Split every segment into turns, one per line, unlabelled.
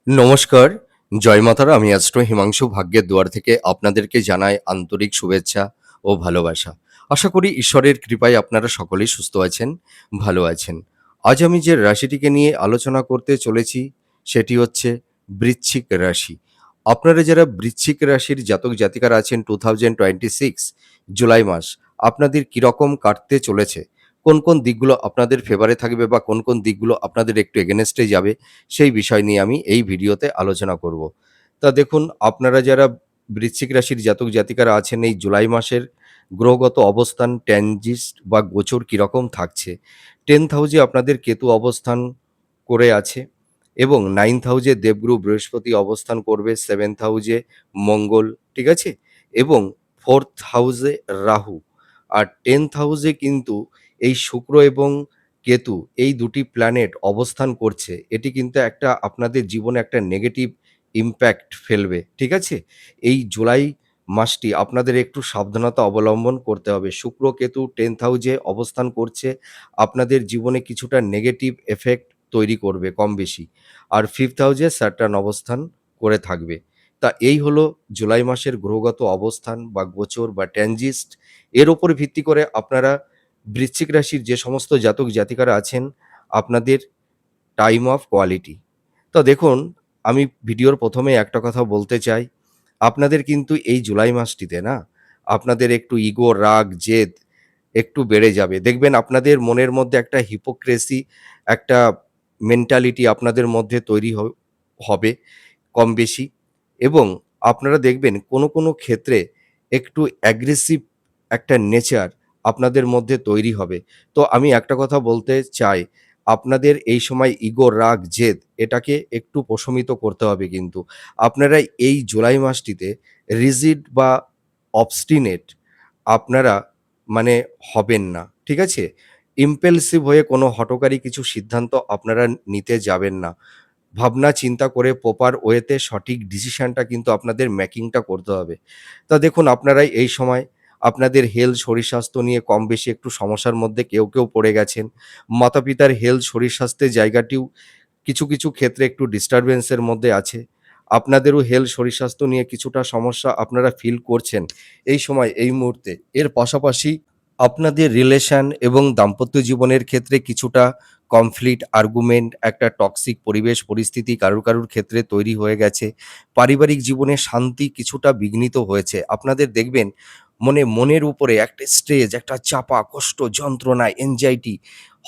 নমস্কার, জয় মাতারা। আমি অ্যাস্ট্রো হিমাংশু ভাগ্যের দুয়ার থেকে আপনাদেরকে জানাই আন্তরিক শুভেচ্ছা ও ভালোবাসা। আশা করি ঈশ্বরের কৃপায় আপনারা সকলেই সুস্থ আছেন, ভালো আছেন। আজ আমি যে রাশিটিকে নিয়ে আলোচনা করতে চলেছি সেটি হচ্ছে বৃশ্চিক রাশি। আপনারা যারা বৃশ্চিক রাশির জাতক জাতিকারা আছেন 2026 জুলাই মাস আপনাদের কিরকম কাটতে চলেছে? কোন কোন দিকগুলো আপনাদের ফেভারে থাকবে বা কোন কোন দিকগুলো আপনাদের একটু এগেনস্টে যাবে? সেই বিষয় নিয়ে আমি এই ভিডিওতে আলোচনা করব। তা দেখুন, আপনারা যারা বৃশ্চিক রাশির জাতক জাতিকারা আছেন এই জুলাই মাসের গ্রহগত অবস্থান ট্রানজিট বা গোচর কীরকম থাকছে। 10th হাউসে আপনাদের কেতু অবস্থান করে আছে এবং 9th হাউসে দেবগুরু বৃহস্পতি অবস্থান করবে, 7th হাউসে মঙ্গল, ঠিক আছে? এবং 4th হাউসে রাহু। আর 10th হাউসে কিন্তু এই শুক্র এবং কেতু এই দুটি প্ল্যানেট অবস্থান করছে। এটি কিন্তু একটা আপনাদের জীবনে একটা নেগেটিভ ইমপ্যাক্ট ফেলবে, ঠিক আছে? এই জুলাই মাসটি আপনাদের একটু সাবধানতা অবলম্বন করতে হবে। শুক্র কেতু 10th হাউসে অবস্থান করছে, আপনাদের জীবনে কিছুটা নেগেটিভ এফেক্ট তৈরি করবে কম বেশি। আর 5th হাউসে স্যাটার্ন অবস্থান করে থাকবে। তা এই হলো জুলাই মাসের গ্রহগত অবস্থান বা গোচর বা ট্রানজিট। এর উপর ভিত্তি করে আপনারা বৃশ্চিক রাশির যে সমস্ত জাতক জাতিকারা আছেন আপনাদের টাইম অফ কোয়ালিটি। তো দেখুন, আমি ভিডিওর প্রথমে একটা কথা বলতে চাই, আপনাদের কিন্তু এই জুলাই মাসটিতে না আপনাদের একটু ইগো, রাগ, জেদ একটু বেড়ে যাবে। দেখবেন আপনাদের মনের মধ্যে একটা হিপোক্রেসি, একটা মেন্টালিটি আপনাদের মধ্যে তৈরি হবে কম বেশি। এবং আপনারা দেখবেন কোনো কোনো ক্ষেত্রে একটু অ্যাগ্রেসিভ একটা নেচার আপনাদের মধ্যে তৈরি হবে। তো আমি একটা কথা বলতে চাই, আপনাদের এই সময় ইগো, রাগ, জেদ এটাকে একটু প্রশমিত করতে হবে কিন্তু। আপনারা এই জুলাই মাসটিতে রিজিড বা অবস্টিনেট আপনারা মানে হবেন না, ঠিক আছে? ইম্পালসিভ হয়ে কোনো হঠকারী কিছু সিদ্ধান্ত আপনারা নিতে যাবেন না। ভাবনা চিন্তা করে প্রপার ওয়েতে সঠিক ডিসিশনটা কিন্তু আপনাদের মেকিংটা করতে হবে। তা দেখুন, আপনারা এই সময় আপনাদের হেলথ, শরীর স্বাস্থ্য নিয়ে কম বেশি একটু সমস্যার মধ্যে কেউ পড়ে গেছেন। মাতা-পিতার হেলথ, শরীর স্বাস্থ্যের জায়গাটিও কিছু কিছু ক্ষেত্রে একটু ডিস্টার্বেন্সের মধ্যে আছে। আপনাদেরও হেলথ, শরীর স্বাস্থ্য নিয়ে কিছুটা সমস্যা আপনারা ফিল করছেন এই সময়, এই মুহূর্তে। এর পাশাপাশি আপনাদের রিলেশন এবং দাম্পত্য জীবনের ক্ষেত্রে কিছুটা কনফ্লিক্ট, আর্গুমেন্ট, একটা টক্সিক পরিবেশ পরিস্থিতি কারুর ক্ষেত্রে তৈরি হয়ে গেছে। পারিবারিক জীবনে শান্তি কিছুটা বিঘ্নিত হয়েছে। আপনাদের দেখবেন মনের উপরে একটা স্ট্রেস, একটা চাপা, কষ্ট, যন্ত্রণা, এনজাইটি,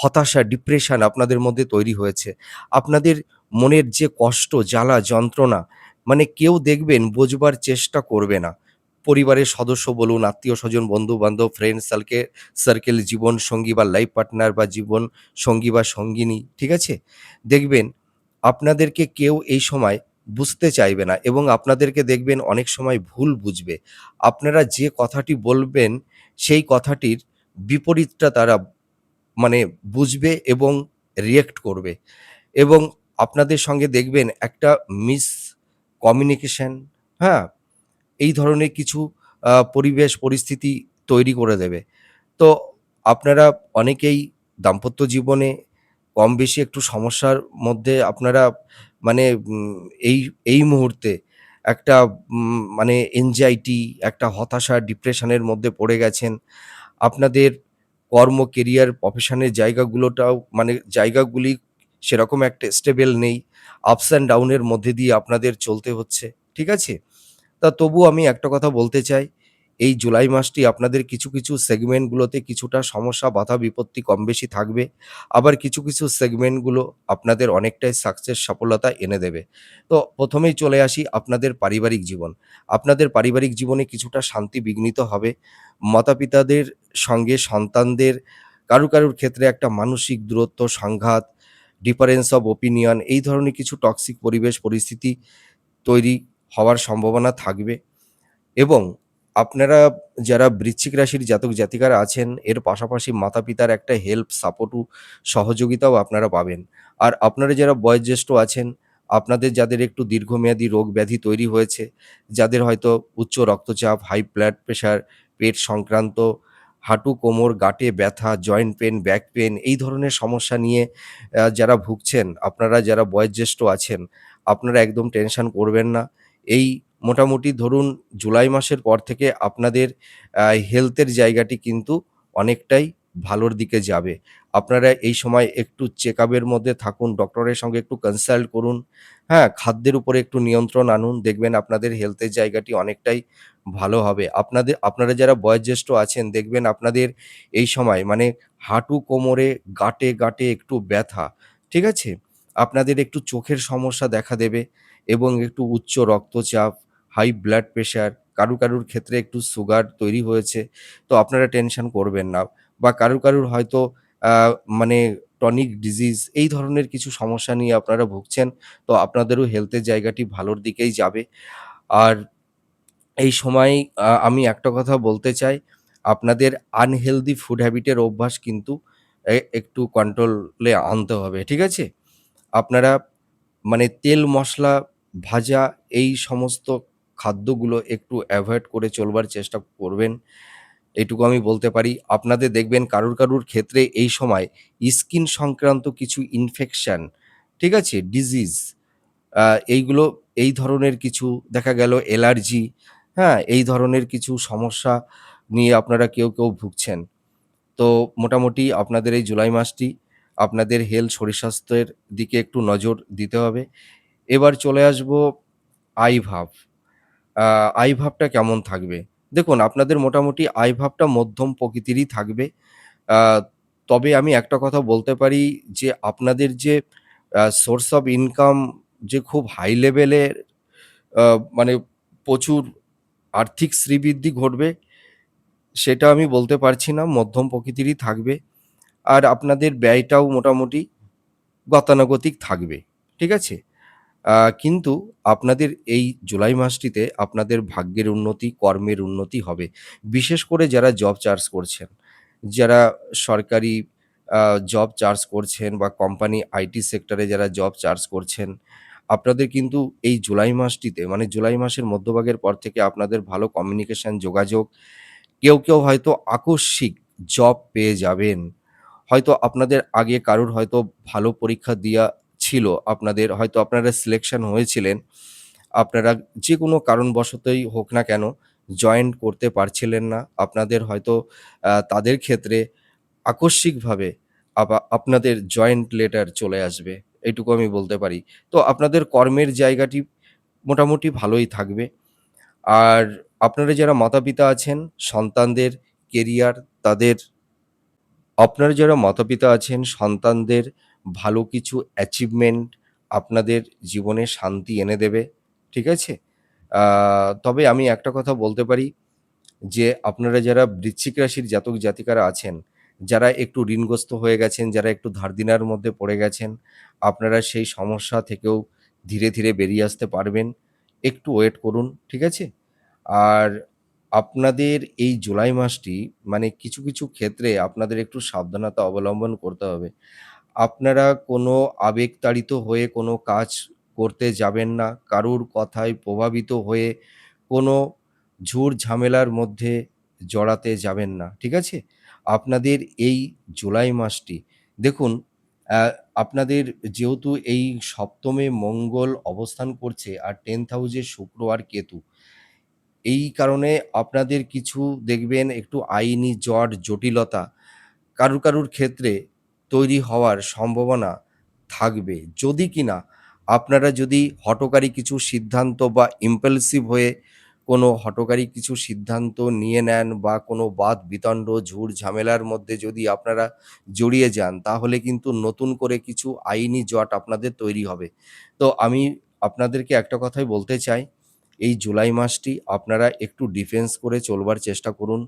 হতাশা, ডিপ্রেশন আপনাদের মধ্যে তৈরি হয়েছে। আপনাদের মনের যে কষ্ট, জ্বালা, যন্ত্রণা মানে কেউ দেখবেন বোঝবার চেষ্টা করবে না। পরিবারের সদস্য বলুন, আত্মীয়স্বজন, বন্ধু-বান্ধব, ফ্রেন্ড সার্কেল, জীবনসঙ্গী বা লাইফ পার্টনার বা জীবন সঙ্গী বা সঙ্গিনী, ঠিক আছে? দেখবেন আপনাদেরকে কেউ এই সময় বুঝতে চাইবে না এবং আপনাদেরকে দেখবেন অনেক সময় ভুল বুঝবে। আপনারা যে কথাটি বলবেন সেই কথাটির বিপরীতটা তারা মানে বুঝবে এবং রিঅ্যাক্ট করবে এবং আপনাদের সঙ্গে দেখবেন একটা মিসকমিউনিকেশন, হ্যাঁ? এই ধরনের কিছু পরিবেশ পরিস্থিতি তৈরি করে দেবে। তো আপনারা অনেকেই দাম্পত্য জীবনে কম বেশি একটু সমস্যার মধ্যে আপনারা মানে এই এই মুহূর্তে একটা মানে এনজাইটি, একটা হতাশা, ডিপ্রেশনের মধ্যে পড়ে গেছেন। আপনাদের কর্ম, কেরিয়ার, প্রফেশনের জায়গাগুলোটাও মানে জায়গাগুলি সেরকম একটা স্টেবল নেই। আপস অ্যান্ড ডাউন এর মধ্যে দিয়ে আপনাদের চলতে হচ্ছে। ঠিক আছে? তা তবুও আমি একটা কথা বলতে চাই, এই জুলাই মাসটি আপনাদের কিছু সেগমেন্টগুলোতে কিছুটা সমস্যা, বাধা, বিপত্তি কম বেশি থাকবে। আবার কিছু সেগমেন্টগুলো আপনাদের অনেকটাই সাকসেস, সফলতা এনে দেবে। তো ১ম এই চলে আসি আপনাদের পারিবারিক জীবন। আপনাদের পারিবারিক জীবনে কিছুটা শান্তি বিঘ্নিত হবে। মাতা-পিতাদের সঙ্গে সন্তানদের কারুর ক্ষেত্রে একটা মানসিক দূরত্ব, সংঘাত, ডিফারেন্স অফ ওপিনিয়ন এই ধরনের কিছু টক্সিক পরিবেশ পরিস্থিতি তৈরি হওয়ার সম্ভাবনা থাকবে এবং আপনারা যারা বৃশ্চিক রাশির জাতক জাতিকারা আছেন এর পাশাপাশি মাতা-পিতার একটা হেল্প, সাপোর্টও, সহযোগিতাও আপনারা পাবেন। আর আপনারা যারা বয়োজ্যেষ্ঠ আছেন, আপনাদের যাদের একটু দীর্ঘমেয়াদী রোগ ব্যাধি তৈরি হয়েছে, যাদের হয়তো উচ্চ রক্তচাপ, হাই ব্লাড প্রেশার, পেট সংক্রান্ত, হাঁটু, কোমর, গাঁটে ব্যথা, জয়েন্ট পেইন, ব্যাক পেইন এই ধরনের সমস্যা নিয়ে যারা ভুগছেন, আপনারা যারা বয়োজ্যেষ্ঠ আছেন, আপনারা একদম টেনশন করবেন না। এই মোটামুটি ধরুন জুলাই মাসের পর থেকে আপনাদের হেলথের জায়গাটি কিন্তু অনেকটাই ভালোর দিকে যাবে। আপনারা এই সময় একটু চেকআপের মধ্যে থাকুন, ডক্টরের সঙ্গে একটু কনসাল্ট করুন, হ্যাঁ? খাদ্যের উপরে একটু নিয়ন্ত্রণ আনুন। দেখবেন আপনাদের হেলথের জায়গাটি অনেকটাই ভালো হবে। আপনারা যারা বয়োজ্যেষ্ঠ আছেন দেখবেন আপনাদের এই সময় মানে হাঁটু, কোমরে, গাঁটে একটু ব্যথা, ঠিক আছে? আপনাদের একটু চোখের সমস্যা দেখা দেবে এবং একটু উচ্চ রক্তচাপ, হাই ব্লাড প্রেশার, কারুর ক্ষেত্রে একটু সুগার তৈরি হয়েছে। তো আপনারা টেনশন করবেন না। বা কারুর হয়তো আ মানে টনিক ডিজিজ এই ধরনের কিছু সমস্যা নিয়ে আপনারা ভুগছেন। তো আপনাদেরও হেলথের জায়গাটি ভালোর দিকেই যাবে। আর এই সময় আমি একটা কথা বলতে চাই, আপনাদের আনহেলথি ফুড হ্যাবিট এর অভ্যাস কিন্তু একটু কন্ট্রোলে আনতে হবে। ঠিক আছে? আপনারা মানে তেল, মসলা, ভাজা এই সমস্ত খাদ্যগুলো একটু এভয়েড করে চলবার চেষ্টা করবেন। এটুকু আমি বলতে পারি। আপনাদের দেখবেন কারুর ক্ষেত্রে এই সময় স্কিন সংক্রান্ত কিছু ইনফেকশন, ঠিক আছে? ডিজিজ আ এইগুলো এই ধরনের কিছু দেখা গেল অ্যালার্জি, হ্যাঁ? এই ধরনের কিছু সমস্যা নিয়ে আপনারা কেউ ভুগছেন। তো মোটামুটি আপনাদের এই জুলাই মাসটি আপনাদের শরীর স্বাস্থ্যের দিকে একটু নজর দিতে হবে। এবার চলে আসবো আই ভাব। আ আই ভাবটা কেমন থাকবে? দেখুন আপনাদের মোটামুটি আই ভাবটা মধ্যম প্রকৃতিরই থাকবে। আ তবে আমি একটা কথা বলতে পারি যে আপনাদের যে সোর্স অফ ইনকাম যে খুব হাই লেভেলের আ মানে প্রচুর আর্থিক শ্রীবৃদ্ধি ঘটবে সেটা আমি বলতে পারছি না। মধ্যম প্রকৃতিরই থাকবে। আর আপনাদের ব্যয়টাও মোটামুটি গতানুগতিক থাকবে। ঠিক আছে? কিন্তু আপনাদের এই জুলাই মাসটিতে আপনাদের ভাগ্যের উন্নতি, কর্মের উন্নতি হবে। বিশেষ করে যারা জব চার্জ করছেন, যারা সরকারি আ জব চার্জ করছেন বা কোম্পানি আইটি সেক্টরে যারা জব চার্জ করছেন, আপনাদের কিন্তু এই জুলাই মাসটিতে মানে জুলাই মাসের মধ্যভাগের পর থেকে আপনাদের ভালো কমিউনিকেশন যোগাযোগ, কেউ হয়তো আকস্মিক জব পেয়ে যাবেন। হয়তো আপনাদের আগে কারোর হয়তো ভালো পরীক্ষা দেয়া ছিল। হয়তো আপনারা সিলেকশন হয়েছিলেন। আপনারা যেকোনো কারণবশতই হোক না কেন জয়েন করতে পারছিলেন না। আপনাদের হয়তো তাদের ক্ষেত্রে আকস্মিকভাবে আপনাদের জয়েন্ট লেটার চলে আসবে। এটুকু আমি বলতে পারি। তো আপনাদের কর্মের জায়গাটি মোটামুটি ভালোই থাকবে। আর আপনারা যারা মাতা-পিতা আছেন, সন্তানদের কেরিয়ার তাদের আপনারা যারা মাতা-পিতা আছেন, সন্তানদের ভালো কিছু অ্যাচিভমেন্ট আপনাদের জীবনে শান্তি এনে দেবে। ঠিক আছে? আ তবে আমি একটা কথা বলতে পারি যে, আপনারা যারা বৃশ্চিক রাশির জাতক-জাতিকারা আছেন, যারা একটু ঋণগ্রস্ত হয়ে গেছেন, যারা একটু ধার-দেনার মধ্যে পড়ে গেছেন, আপনারা সেই সমস্যা থেকেও ধীরে বেরিয়ে আসতে পারবেন। একটু ওয়েট করুন। ঠিক আছে? আর আপনাদের এই জুলাই মাসটি মানে কিছু ক্ষেত্রে আপনাদের একটু সাবধানতা অবলম্বন করতে হবে। আপনারা কোনো আবেগতাড়িত হয়ে কোনো কাজ করতে যাবেন না। কারুর কথায় প্রভাবিত হয়ে কোনো ঝুট-ঝামেলার মধ্যে জড়াতে যাবেন না। ঠিক আছে? আপনাদের এই জুলাই মাসটি দেখুন অ্যা আপনাদের যেহেতু এই সপ্তমে মঙ্গল অবস্থান করছে আর 10th হাউসে শুক্র আর কেতু। এই কারণে আপনাদের কিছু দেখবেন একটু আইনি জটিলতা কারুর ক্ষেত্রে তৈরি হওয়ার সম্ভাবনা থাকবে। যদি কিনা আপনারা যদি হঠকারী কিছু সিদ্ধান্ত বা impulsive হয়ে কোনো হঠকারী কিছু সিদ্ধান্ত নিয়ে নেন বা কোনো বাদ-বিতণ্ড, ঝুট-ঝামেলার মধ্যে যদি আপনারা জড়িয়ে যান, তাহলে কিন্তু নতুন করে কিছু আইনি জট আপনাদের তৈরি হবে। তো আমি আপনাদেরকে একটা কথাই বলতে চাই, এই জুলাই মাসটি আপনারা একটু ডিফেন্স করে চলবার চেষ্টা করুন।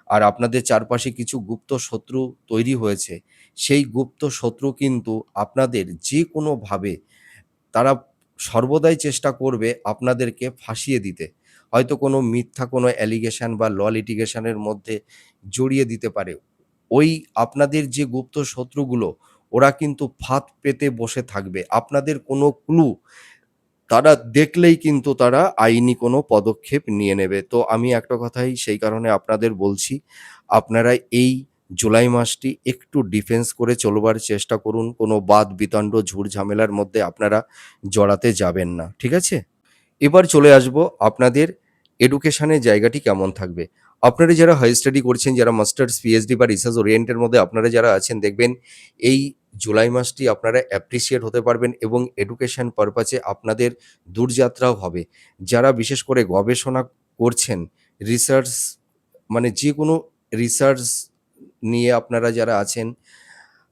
আর আপনাদের চারপাশে কিছু গুপ্ত শত্রু তৈরি হয়েছে। সেই গুপ্ত শত্রু কিন্তু আপনাদের যেকোনোভাবে তারা সর্বদাই চেষ্টা করবে আপনাদেরকে ফাঁসিয়ে দিতে। হয়তো কোনো মিথ্যা কোনো অ্যালিগেশন বা লিটিগেশন এর মধ্যে জড়িয়ে দিতে পারে। ওই আপনাদের যে গুপ্ত শত্রুগুলো, ওরা কিন্তু ফাঁদ পেতে বসে থাকবে। আপনাদের কোনো ক্লু তারা দেখলেই কিন্তু তারা আইনি কোনো পদক্ষেপ নিয়ে নেবে। তো আমি একটা কথাই সেই কারণে আপনাদের বলছি, আপনারা এই জুলাই মাসটি একটু ডিফেন্স করে চলবার চেষ্টা করুন। কোনো বাদ-বিতণ্ড, ঝুট-ঝামেলার মধ্যে আপনারা জড়াতে যাবেন না। ঠিক আছে? এবার চলে আসবো আপনাদের এডুকেশনের জায়গাটি কেমন থাকবে। আপনারা যারা হাই স্টাডি করছেন, যারা মাস্টার্স, পিএইচডি বা রিসার্চ ওরিয়েন্টের মধ্যে আপনারা যারা আছেন দেখবেন এই জুলাই মাসটি আপনারা অ্যাপ্রিশিয়েট হতে পারবেন এবং এডুকেশন পারপাসে আপনাদের দূরযাত্রাও হবে। যারা বিশেষ করে গবেষণা করছেন, রিসার্চ মানে যেকোনো রিসার্চ নিয়ে আপনারা যারা আছেন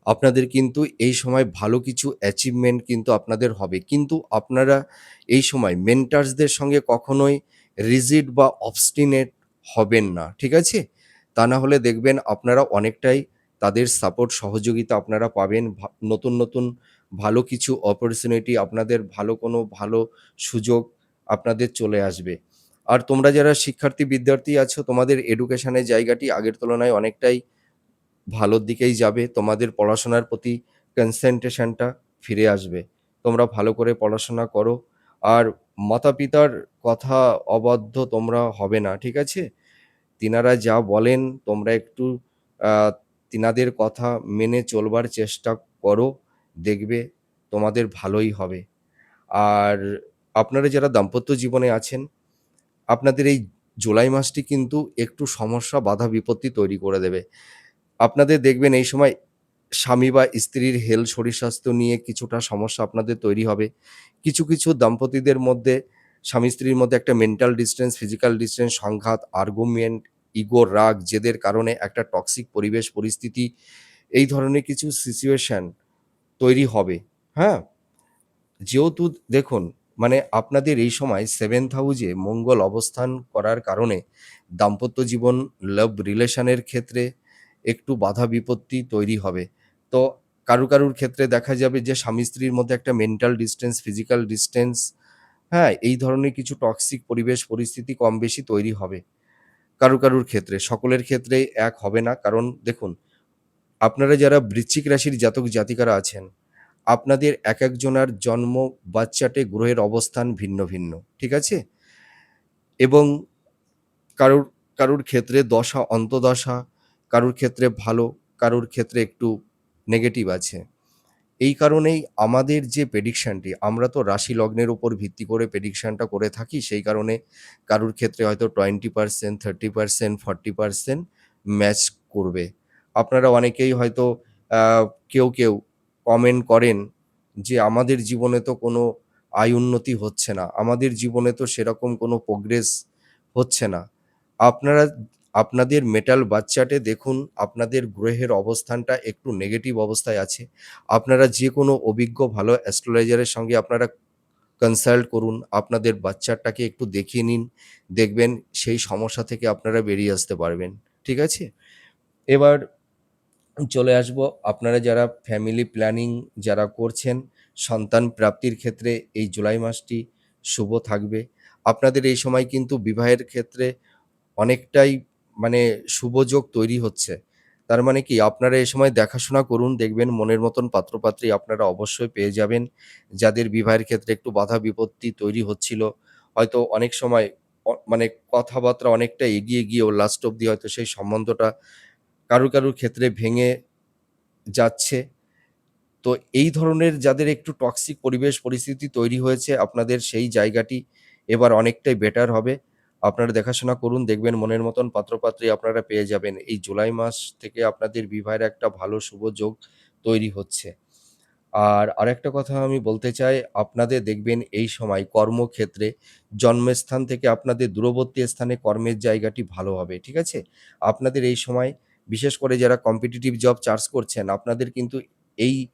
আপনাদের কিন্তু এই সময় ভালো কিছু অ্যাচিভমেন্ট কিন্তু আপনাদের হবে। কিন্তু আপনারা এই সময় মেন্টরসদের সঙ্গে কখনোই রিজিড বা অবস্টিনেট হবেন না। ঠিক আছে? তা না হলে দেখবেন আপনারা অনেকটাই তাদের সাপোর্ট সহযোগিতা আপনারা পাবেন। নতুন, নতুন ভালো কিছু অপরচুনিটি আপনাদের ভালো সুযোগ আপনাদের চলে আসবে। আর তোমরা যারা শিক্ষার্থী, বিদ্যার্থী আছো তোমাদের এডুকেশনের জায়গাটি আগের তুলনায় অনেকটাই ভালোর দিকেই যাবে। তোমাদের পড়াশোনার প্রতি কনসেনট্রেশনটা ফিরে আসবে। তোমরা ভালো করে পড়াশোনা করো। আর মাতা-পিতার কথা অবাধ্য তোমরা হবে না। ঠিক আছে? তিনারা যা বলেন তোমরা একটু আ তিনাদের কথা মেনে চলবার চেষ্টা করো। দেখবে তোমাদের ভালোই হবে। আর আপনারা যারা দাম্পত্য জীবনে আছেন, আপনাদের এই জুলাই মাসটি কিন্তু একটু সমস্যা, বাধা, বিপত্তি তৈরি করে দেবে। আপনাদের দেখবেন এই সময় স্বামী বা স্ত্রীর শরীর স্বাস্থ্য নিয়ে কিছুটা সমস্যা আপনাদের তৈরি হবে। কিছু, কিছু দম্পতিদের মধ্যে স্বামী-স্ত্রীর মধ্যে একটা মেন্টাল ডিসট্যান্স, ফিজিক্যাল ডিসট্যান্স, সংঘাত, আর্গুমেন্ট, ইগো, রাগ, জেদের কারণে একটা টক্সিক পরিবেশ পরিস্থিতি এই ধরনের কিছু সিচুয়েশন তৈরি হবে। হ্যাঁ? যেহেতু দেখুন মানে আপনাদের এই সময় 7th হাউসে মঙ্গল অবস্থান করার কারণে দাম্পত্য জীবন, লাভ রিলেশনের ক্ষেত্রে একটু বাধা বিপত্তি তৈরি হবে। তো কারুর ক্ষেত্রে দেখা যাবে যে স্বামী-স্ত্রীর মধ্যে একটা মেন্টাল ডিসট্যান্স, ফিজিক্যাল ডিসট্যান্স, হ্যাঁ? এই ধরনের কিছু টক্সিক পরিবেশ পরিস্থিতি কম বেশি তৈরি হবে। কারুর ক্ষেত্রে, সকলের ক্ষেত্রেই এক হবে না। কারণ দেখুন, আপনারা যারা বৃশ্চিক রাশির জাতক জাতিকারা আছেন আপনাদের একেকজনার জন্ম বাচ্চাটে গ্রহের অবস্থান ভিন্ন, ভিন্ন। ঠিক আছে? এবং কারুর, কারুর ক্ষেত্রে দশা অন্তদশা, কারুর ক্ষেত্রে ভালো, কারুর ক্ষেত্রে একটু নেগেটিভ আছে। এই কারণেই আমাদের যে প্রেডিকশনটি আমরা তো রাশি লগ্নের উপর ভিত্তি করে প্রেডিকশনটা করে থাকি। সেই কারণে কারুর ক্ষেত্রে হয়তো 20%, 30%, 40% ম্যাচ করবে। আপনারা অনেকেই হয়তো আ কেউ কমেন্ট করেন যে, "আমাদের জীবনে তো কোনো আয় উন্নতি হচ্ছে না। আমাদের জীবনে তো সেরকম কোনো প্রোগ্রেস হচ্ছে না।" আপনারা আপনাদের মেটাল বাচ্চাটে দেখুন আপনাদের গ্রহের অবস্থানটা একটু নেগেটিভ অবস্থায় আছে। আপনারা যেকোনো অভিজ্ঞ ভালো অ্যাস্ট্রোলজারের সঙ্গে আপনারা কনসাল্ট করুন। আপনাদের বাচ্চাটাকে একটু দেখিয়ে নিন। দেখবেন সেই সমস্যা থেকে আপনারা বেরিয়ে আসতে পারবেন। ঠিক আছে? এবার চলে আসবো আপনারা যারা ফ্যামিলি প্ল্যানিং যারা করছেন, সন্তান প্রাপ্তির ক্ষেত্রে এই জুলাই মাসটি শুভ থাকবে। আপনাদের এই সময় কিন্তু বিবাহের ক্ষেত্রে অনেকটাই মানে শুভযোগ তৈরি হচ্ছে। তার মানে কি আপনারা এ সময় দেখাশোনা করুন, দেখবেন মনের মতন পাত্র-পাত্রী আপনারা অবশ্যই পেয়ে যাবেন। যাদের বিবাহের ক্ষেত্রে একটু বাধা বিপত্তি তৈরি হচ্ছিল, হয়তো অনেক সময় মানে কথাবার্তা অনেকটা এগিয়ে গিয়েও লাস্ট অব্দি হয়তো সেই সম্বন্ধটা কারুর ক্ষেত্রে ভেঙে যাচ্ছে। তো এই ধরনের যাদের একটু টক্সিক পরিবেশ পরিস্থিতি তৈরি হয়েছে আপনাদের সেই জায়গাটি এবার অনেকটাই বেটার হবে। আপনারা দেখাশোনা করুন দেখবেন মনের মতন পাত্র-পাত্রী আপনারা পেয়ে যাবেন। এই জুলাই মাস থেকে আপনাদের বিবাহের একটা ভালো শুভ যোগ তৈরি হচ্ছে। আর আরেকটা কথা আমি বলতে চাই, আপনাদের দেখবেন এই সময় কর্মক্ষেত্রে জন্মস্থান থেকে আপনাদের দূরবর্তী স্থানে কর্মের জায়গাটি ভালো হবে। ঠিক আছে? আপনাদের এই সময় বিশেষ করে যারা কম্পিটিটিভ জব চার্জ করছেন, আপনাদের কিন্তু এই,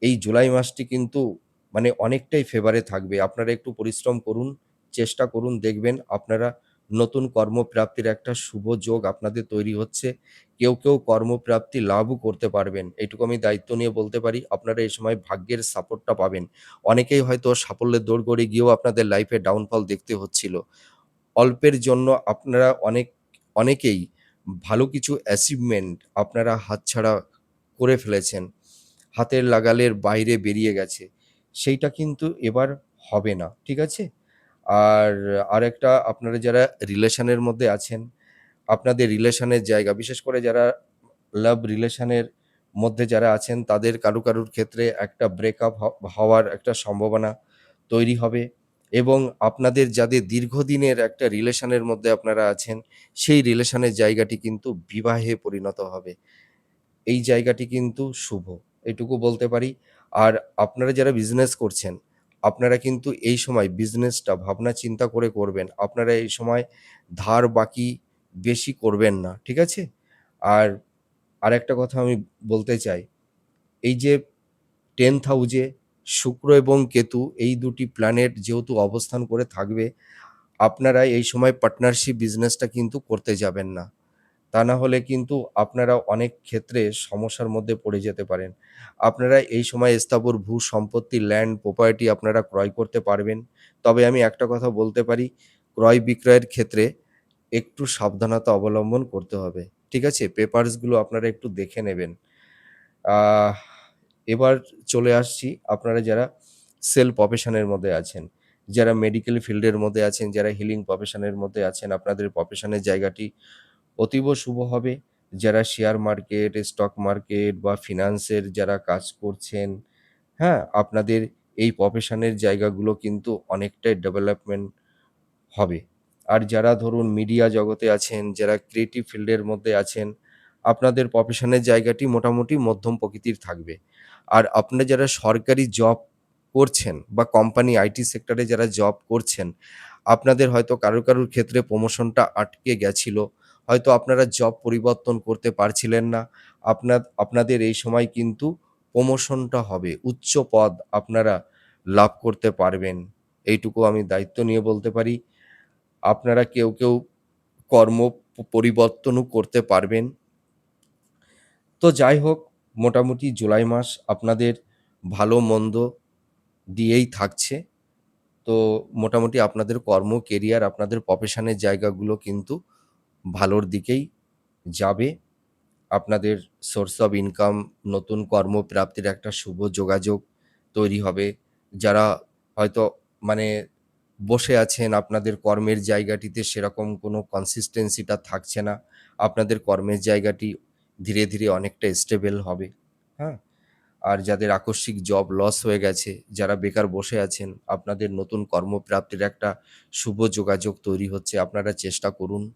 এই জুলাই মাসটি কিন্তু মানে অনেকটাই ফেভারে থাকবে। আপনারা একটু পরিশ্রম করুন, চেষ্টা করুন, দেখবেন আপনারা নতুন কর্মপ্রাপ্তির একটা শুভ যোগ আপনাদের তৈরি হচ্ছে। কেউ কর্মপ্রাপ্তি লাভও করতে পারবেন। এইটুকু আমি দায়িত্ব নিয়ে বলতে পারি। আপনারা এই সময় ভাগ্যের সাপোর্টটা পাবেন। অনেকেই হয়তো সাফল্যের দোরগোড়ে গিয়েও আপনাদের লাইফে ডাউনফল দেখতে হচ্ছিল। অল্পের জন্য আপনারা অনেকেই ভালো কিছু অ্যাচিভমেন্ট আপনারা হাতছাড়া করে ফেলেছেন। হাতের নাগালের বাইরে বেরিয়ে গেছে। সেইটা কিন্তু এবার হবে না। ঠিক আছে? আর আরেকটা আপনারা যারা রিলেশনের মধ্যে আছেন, আপনাদের রিলেশনের জায়গা বিশেষ করে যারা লাভ রিলেশনের মধ্যে যারা আছেন তাদের কারুর ক্ষেত্রে একটা ব্রেকআপ হওয়ার একটা সম্ভাবনা তৈরি হবে এবং আপনাদের যাদের দীর্ঘদিনের একটা রিলেশনের মধ্যে আপনারা আছেন, সেই রিলেশনের জায়গাটি কিন্তু বিবাহে পরিণত হবে। এই জায়গাটি কিন্তু শুভ। এটুকু বলতে পারি। আর আপনারা যারা বিজনেস করছেন, আপনারা কিন্তু এই সময় বিজনেসটা ভাবনা চিন্তা করে করবেন। আপনারা এই সময় ধার বাকি বেশি করবেন না। ঠিক আছে? আর আরেকটা কথা আমি বলতে চাই, এই যে 10th হাউজে শুক্র এবং কেতু এই ২ টি প্ল্যানেট যেহেতু অবস্থান করে থাকবে, আপনারা এই সময় পার্টনারশিপ বিজনেসটা কিন্তু করতে যাবেন না। তা না হলে কিন্তু আপনারা অনেক ক্ষেত্রে সমস্যার মধ্যে পড়ে যেতে পারেন। আপনারা এই সময় স্থাবর ভূ-সম্পত্তি, ল্যান্ড, প্রপার্টি আপনারা ক্রয় করতে পারবেন। তবে আমি একটা কথা বলতে পারি, ক্রয়-বিক্রয়ের ক্ষেত্রে একটু সাবধানতা অবলম্বন করতে হবে। ঠিক আছে? পেপারসগুলো আপনারা একটু দেখে নেবেন। আহ এবার চলে আসছি আপনারা যারা সেল প্রফেশনের মধ্যে আছেন, যারা মেডিকেল ফিল্ডের মধ্যে আছেন, যারা হিলিং প্রফেশনের মধ্যে আছেন, আপনাদের প্রফেশনের জায়গাটি অতীব শুভ হবে। যারা শেয়ার মার্কেট, স্টক মার্কেট বা ফিন্যান্সের যারা কাজ করছেন, হ্যাঁ? আপনাদের এই প্রফেশনের জায়গাগুলো কিন্তু অনেকটাই ডেভেলপমেন্ট হবে। আর যারা ধরুন মিডিয়া জগতে আছেন, যারা ক্রিয়েটিভ ফিল্ডের মধ্যে আছেন, আপনাদের প্রফেশনের জায়গাটি মোটামুটি মধ্যম প্রকৃতির থাকবে। আর আপনারা যারা সরকারি জব করছেন বা কোম্পানি আইটি সেক্টরে যারা জব করছেন, আপনাদের হয়তো কারুর ক্ষেত্রে প্রমোশনটা আটকে গেছিল। হয়তো আপনারা জব পরিবর্তন করতে পারছিলেন না। আপনাদের এই সময় কিন্তু প্রমোশনটা হবে। উচ্চ পদ আপনারা লাভ করতে পারবেন। এইটুকু আমি দায়িত্ব নিয়ে বলতে পারি। আপনারা কেউ কর্ম পরিবর্তনও করতে পারবেন। তো যাই হোক, মোটামুটি জুলাই মাস আপনাদের ভালো-মন্দ দিয়েই থাকছে। তো মোটামুটি আপনাদের কর্ম, কেরিয়ার, আপনাদের প্রফেশনের জায়গাগুলো কিন্তু ভালোর দিকেই যাবে। আপনাদের সোর্স অফ ইনকাম, নতুন কর্মপ্রাপ্তির একটা শুভ যোগাযোগ তৈরি হবে। যারা হয়তো মানে বসে আছেন, আপনাদের কর্মের জায়গাটিতে সেরকম কোনো কনসিস্টেন্সিটা থাকছে না। আপনাদের কর্মের জায়গাটি ধীরে অনেকটা স্টেবল হবে। হ্যাঁ? আর যাদের আকস্মিক জব লস হয়ে গেছে, যারা বেকার বসে আছেন, আপনাদের নতুন কর্মপ্রাপ্তির একটা শুভ যোগাযোগ তৈরি হচ্ছে। আপনারা চেষ্টা করুন।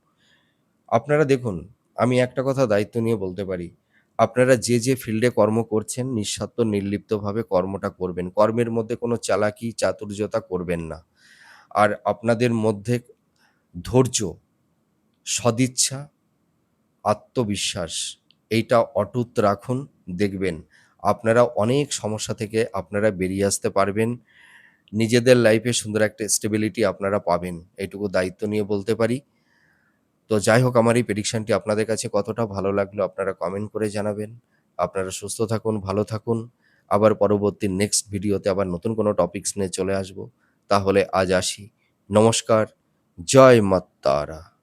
আপনারা দেখুন, আমি একটা কথা দায়িত্ব নিয়ে বলতে পারি। আপনারা যে ফিল্ডে কর্ম করছেন, নিঃস্বার্থ নির্লিপ্তভাবে কর্মটা করবেন। কর্মের মধ্যে কোনো চালাকি, চাতুর্যতা করবেন না। আর আপনাদের মধ্যে ধৈর্য, সদিচ্ছা, আত্মবিশ্বাস এইটা অটুট রাখুন। দেখবেন আপনারা অনেক সমস্যা থেকে আপনারা বেরিয়ে আসতে পারবেন। নিজেদের লাইফে সুন্দর একটা স্টেবিলিটি আপনারা পাবেন। এইটুকু দায়িত্ব নিয়ে বলতে পারি। তো যাই হোক, আমার এই প্রেডিকশনটি আপনাদের কাছে কতটা ভালো লাগলো আপনারা কমেন্ট করে জানাবেন। আপনারা সুস্থ থাকুন, ভালো থাকুন। আবার পরবর্তী নেক্সট ভিডিওতে আবার নতুন কোনো টপিকস নিয়ে চলে আসবো। তাহলে আজ আসি। নমস্কার। জয় মা তারা।